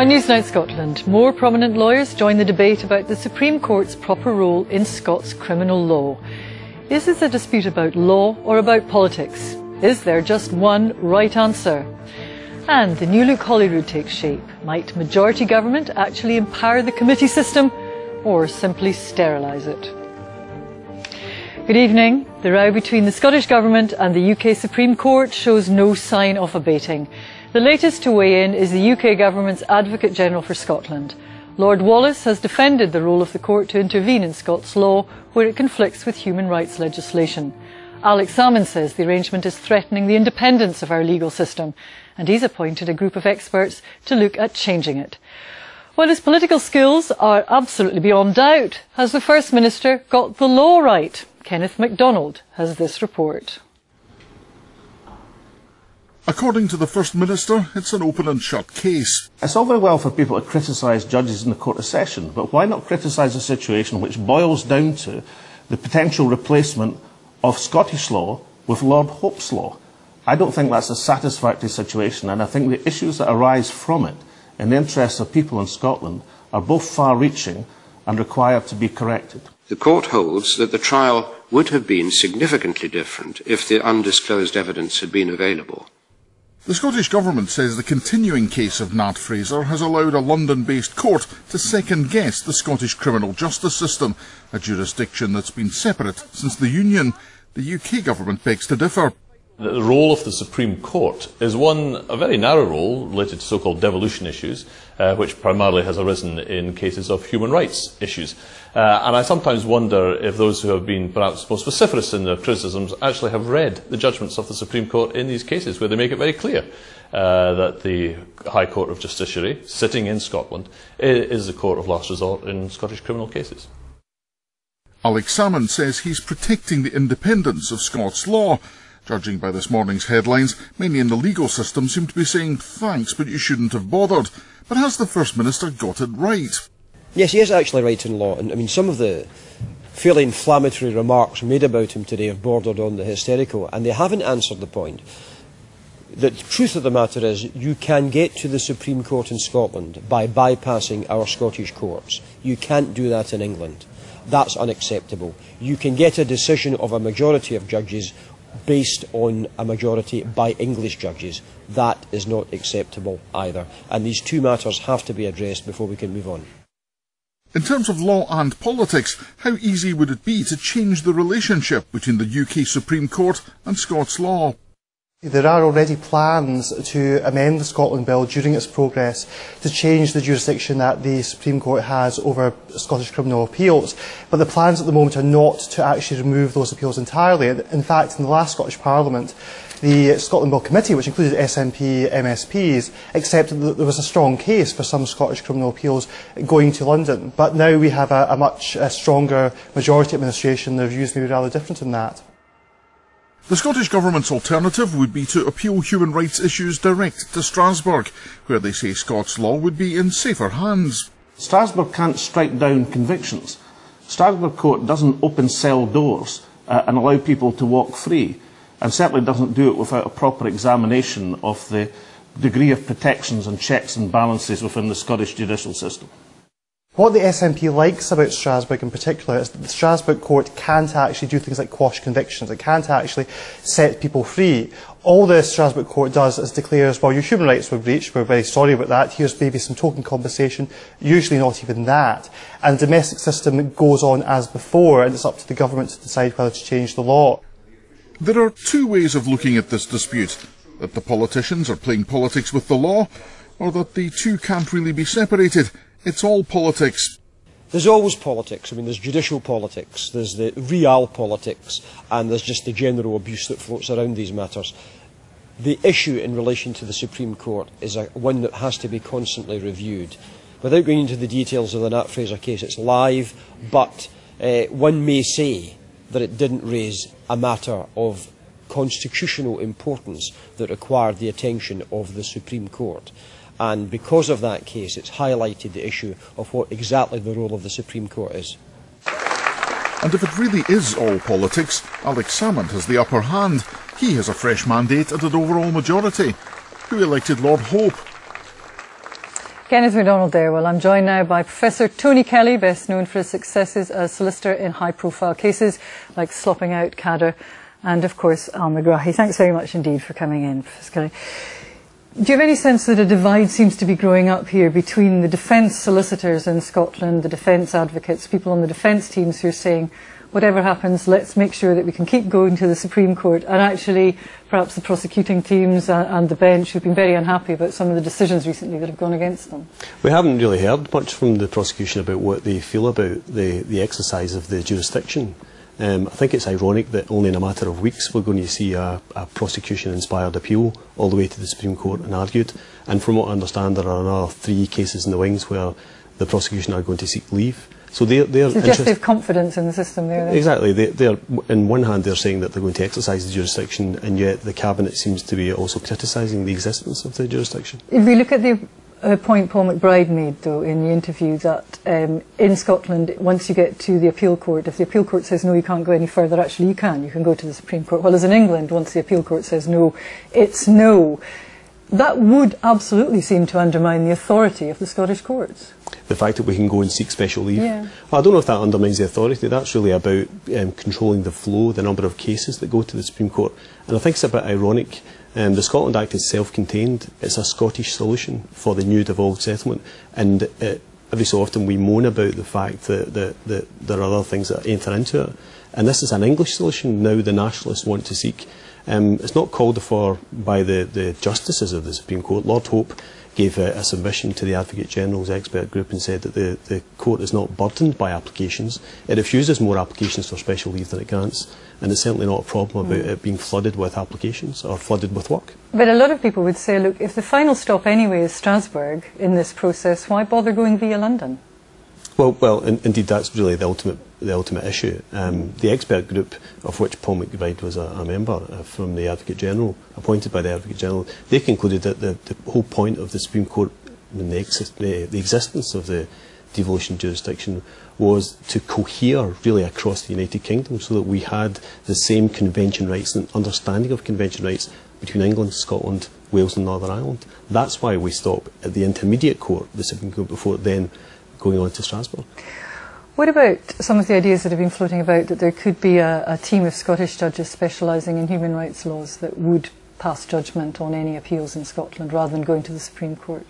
On Newsnight Scotland, more prominent lawyers join the debate about the Supreme Court's proper role in Scots criminal law. Is this a dispute about law or about politics? Is there just one right answer? And the new look Holyrood takes shape. Might majority government actually empower the committee system or simply sterilise it? Good evening. The row between the Scottish Government and the UK Supreme Court shows no sign of abating. The latest to weigh in is the UK Government's Advocate General for Scotland. Lord Wallace has defended the role of the court to intervene in Scots law where it conflicts with human rights legislation. Alex Salmon says the arrangement is threatening the independence of our legal system, and he's appointed a group of experts to look at changing it. While his political skills are absolutely beyond doubt, has the First Minister got the law right? Kenneth MacDonald has this report. According to the First Minister, it's an open and shut case. It's all very well for people to criticise judges in the Court of Session, but why not criticise a situation which boils down to the potential replacement of Scottish law with Lord Hope's law? I don't think that's a satisfactory situation, and I think the issues that arise from it, in the interests of people in Scotland, are both far-reaching and require to be corrected. The Court holds that the trial would have been significantly different if the undisclosed evidence had been available. The Scottish Government says the continuing case of Nat Fraser has allowed a London-based court to second-guess the Scottish criminal justice system, a jurisdiction that's been separate since the Union. The UK Government begs to differ. The role of the Supreme Court is a very narrow role related to so-called devolution issues, which primarily has arisen in cases of human rights issues. And I sometimes wonder if those who have been perhaps most vociferous in their criticisms actually have read the judgments of the Supreme Court in these cases, where they make it very clear that the High Court of Justiciary, sitting in Scotland, is the court of last resort in Scottish criminal cases. Alex Salmon says he's protecting the independence of Scots law. Judging by this morning's headlines, many in the legal system seem to be saying, thanks, but you shouldn't have bothered. But has the First Minister got it right? Yes, he is actually right in law. And I mean, some of the fairly inflammatory remarks made about him today have bordered on the hysterical, and they haven't answered the point. The truth of the matter is, you can get to the Supreme Court in Scotland by bypassing our Scottish courts. You can't do that in England. That's unacceptable. You can get a decision of a majority of judges based on a majority by English judges. That is not acceptable either. And these two matters have to be addressed before we can move on. In terms of law and politics, how easy would it be to change the relationship between the UK Supreme Court and Scots law? There are already plans to amend the Scotland Bill during its progress to change the jurisdiction that the Supreme Court has over Scottish criminal appeals. But the plans at the moment are not to actually remove those appeals entirely. In fact, in the last Scottish Parliament, the Scotland Bill Committee, which included SNP MSPs, accepted that there was a strong case for some Scottish criminal appeals going to London. But now we have a much stronger majority administration. Their views may be rather different in that. The Scottish Government's alternative would be to appeal human rights issues direct to Strasbourg, where they say Scots law would be in safer hands. Strasbourg can't strike down convictions. Strasbourg Court doesn't open cell doors and allow people to walk free, and certainly doesn't do it without a proper examination of the degree of protections and checks and balances within the Scottish judicial system. What the SNP likes about Strasbourg in particular is that the Strasbourg Court can't actually do things like quash convictions. It can't actually set people free. All the Strasbourg Court does is declares, well, your human rights were breached, we're very sorry about that, here's maybe some token compensation, usually not even that. And the domestic system goes on as before, and it's up to the government to decide whether to change the law. There are two ways of looking at this dispute: that the politicians are playing politics with the law, or that the two can't really be separated. It's all politics. There's always politics. I mean, there's judicial politics, there's the real politics, and there's just the general abuse that floats around these matters. The issue in relation to the Supreme Court is one that has to be constantly reviewed. Without going into the details of the Nat Fraser case, it's live, but one may say that it didn't raise a matter of constitutional importance that required the attention of the Supreme Court. And because of that case, it's highlighted the issue of what exactly the role of the Supreme Court is. And if it really is all politics, Alex Salmon has the upper hand. He has a fresh mandate and an overall majority. Who elected Lord Hope? Kenneth MacDonald there. Well, I'm joined now by Professor Tony Kelly, best known for his successes as solicitor in high-profile cases like slopping out Cadder, and of course Al McGrahy. Thanks very much indeed for coming in, Professor Kelly. Do you have any sense that a divide seems to be growing up here between the defence solicitors in Scotland, the defence advocates, people on the defence teams who are saying, whatever happens, let's make sure that we can keep going to the Supreme Court, and actually perhaps the prosecuting teams and the bench who've been very unhappy about some of the decisions recently that have gone against them? We haven't really heard much from the prosecution about what they feel about the exercise of the jurisdiction. I think it's ironic that only in a matter of weeks we're going to see a prosecution-inspired appeal all the way to the Supreme Court and argued. And from what I understand, there are another 3 cases in the wings where the prosecution are going to seek leave. So they're suggestive confidence in the system there. Then. Exactly. They're on one hand they're saying that they're going to exercise the jurisdiction, and yet the Cabinet seems to be also criticising the existence of the jurisdiction. If we look at the point Paul McBride made, though, in the interview, that in Scotland, once you get to the appeal court, if the appeal court says no, you can't go any further, actually you can go to the Supreme Court. Whereas in England, once the appeal court says no, it's no. That would absolutely seem to undermine the authority of the Scottish courts. The fact that we can go and seek special leave. Yeah. Well, I don't know if that undermines the authority. That's really about controlling the flow, the number of cases that go to the Supreme Court. And I think it's a bit ironic. The Scotland Act is self-contained. It's a Scottish solution for the new devolved settlement. And every so often we moan about the fact that there are other things that enter into it. And this is an English solution now the nationalists want to seek. It's not called for by the justices of the Supreme Court. Lord Hope gave a submission to the Advocate General's expert group and said that the court is not burdened by applications. It refuses more applications for special leave than it grants, and it's certainly not a problem about it being flooded with applications or flooded with work. But a lot of people would say, look, if the final stop anyway is Strasbourg in this process, why bother going via London? Well, indeed, that's really the ultimate issue. The expert group, of which Paul McBride was a member from the Advocate General, appointed by the Advocate General, they concluded that the whole point of the Supreme Court and the existence of the devolution jurisdiction was to cohere really across the United Kingdom, so that we had the same convention rights and understanding of convention rights between England, Scotland, Wales and Northern Ireland. That's why we stop at the intermediate court, the Supreme Court, before then going on to Strasbourg. What about some of the ideas that have been floating about that there could be a team of Scottish judges specialising in human rights laws that would pass judgment on any appeals in Scotland rather than going to the Supreme Court?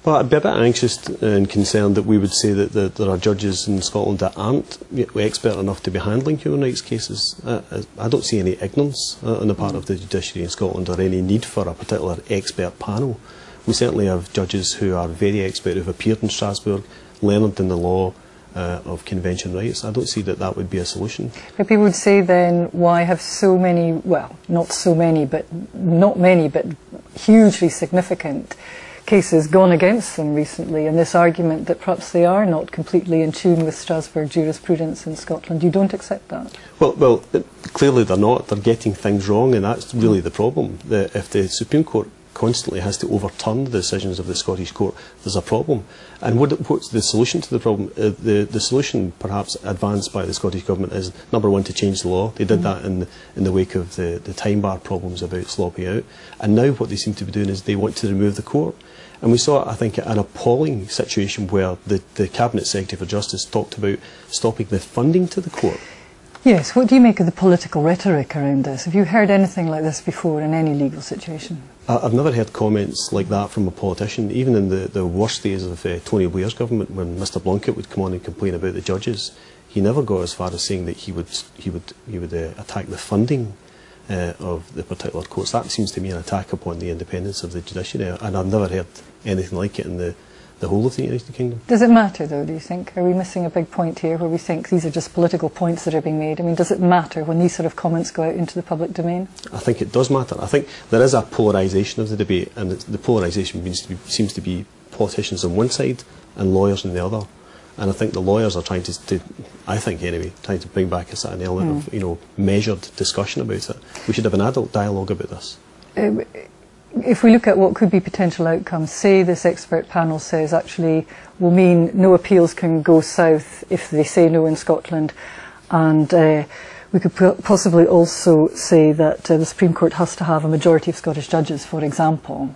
Well, I'd be a bit anxious and concerned that we would say that there are judges in Scotland that aren't expert enough to be handling human rights cases. I don't see any ignorance on the part of the judiciary in Scotland or any need for a particular expert panel. We certainly have judges who are very expert, who have appeared in Strasbourg, learned in the law of convention rights. I don't see that would be a solution. But people would say then, why have so many, well, not many, but hugely significant cases gone against them recently, and this argument that perhaps they are not completely in tune with Strasbourg jurisprudence in Scotland. You don't accept that? Well, clearly they're not. They're getting things wrong, and that's really the problem. If the Supreme Court constantly has to overturn the decisions of the Scottish Court, there's a problem. And what's the solution to the problem? The solution perhaps advanced by the Scottish Government is, number one, to change the law. They did that in the wake of the time bar problems about slopping out. And now what they seem to be doing is they want to remove the court. And we saw, I think, an appalling situation where the Cabinet Secretary for Justice talked about stopping the funding to the court. Yes, what do you make of the political rhetoric around this? Have you heard anything like this before in any legal situation? I've never heard comments like that from a politician. Even in the worst days of Tony Blair's government, when Mr Blunkett would come on and complain about the judges, he never got as far as saying that he would attack the funding of the particular courts. That seems to me an attack upon the independence of the judiciary, and I've never heard anything like it in the whole of the United Kingdom. Does it matter, though, do you think? Are we missing a big point here where we think these are just political points that are being made? I mean, does it matter when these sort of comments go out into the public domain? I think it does matter. I think there is a polarisation of the debate, and the polarisation seems to be politicians on one side and lawyers on the other. And I think the lawyers are trying to I think anyway, trying to bring back an element of measured discussion about it. We should have an adult dialogue about this. If we look at what could be potential outcomes, say this expert panel says actually will mean no appeals can go south if they say no in Scotland, and we could possibly also say that the Supreme Court has to have a majority of Scottish judges, for example.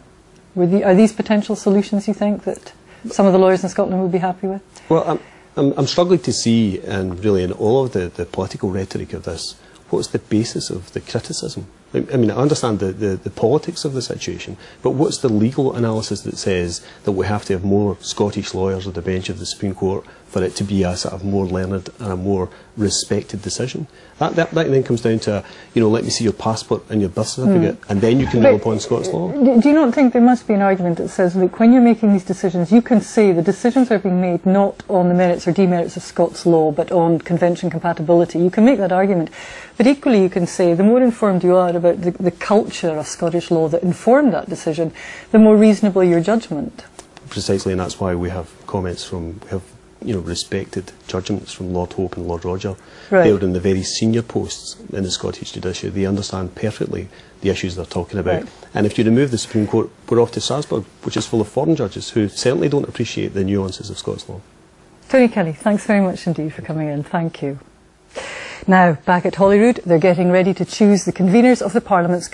Are these potential solutions, you think, that some of the lawyers in Scotland would be happy with? Well, I'm struggling to see, and really in all of the political rhetoric of this, what's the basis of the criticism? I mean, I understand the politics of the situation, but what's the legal analysis that says that we have to have more Scottish lawyers at the bench of the Supreme Court for it to be a sort of more learned and a more respected decision? That then comes down to, let me see your passport and your birth certificate, and then you can rule upon Scots law. Do you not think there must be an argument that says, look, when you're making these decisions, you can say the decisions are being made not on the merits or demerits of Scots law, but on convention compatibility? You can make that argument. But equally, you can say the more informed you are about the culture of Scottish law that informed that decision, the more reasonable your judgment. Precisely, and that's why we have comments from, respected judgments from Lord Hope and Lord Roger. Right. They're in the very senior posts in the Scottish judiciary. They understand perfectly the issues they're talking about. Right. And if you remove the Supreme Court, we're off to Strasbourg, which is full of foreign judges who certainly don't appreciate the nuances of Scots law. Tony Kelly, thanks very much indeed for coming in. Thank you. Now, back at Holyrood, they're getting ready to choose the conveners of the Parliament's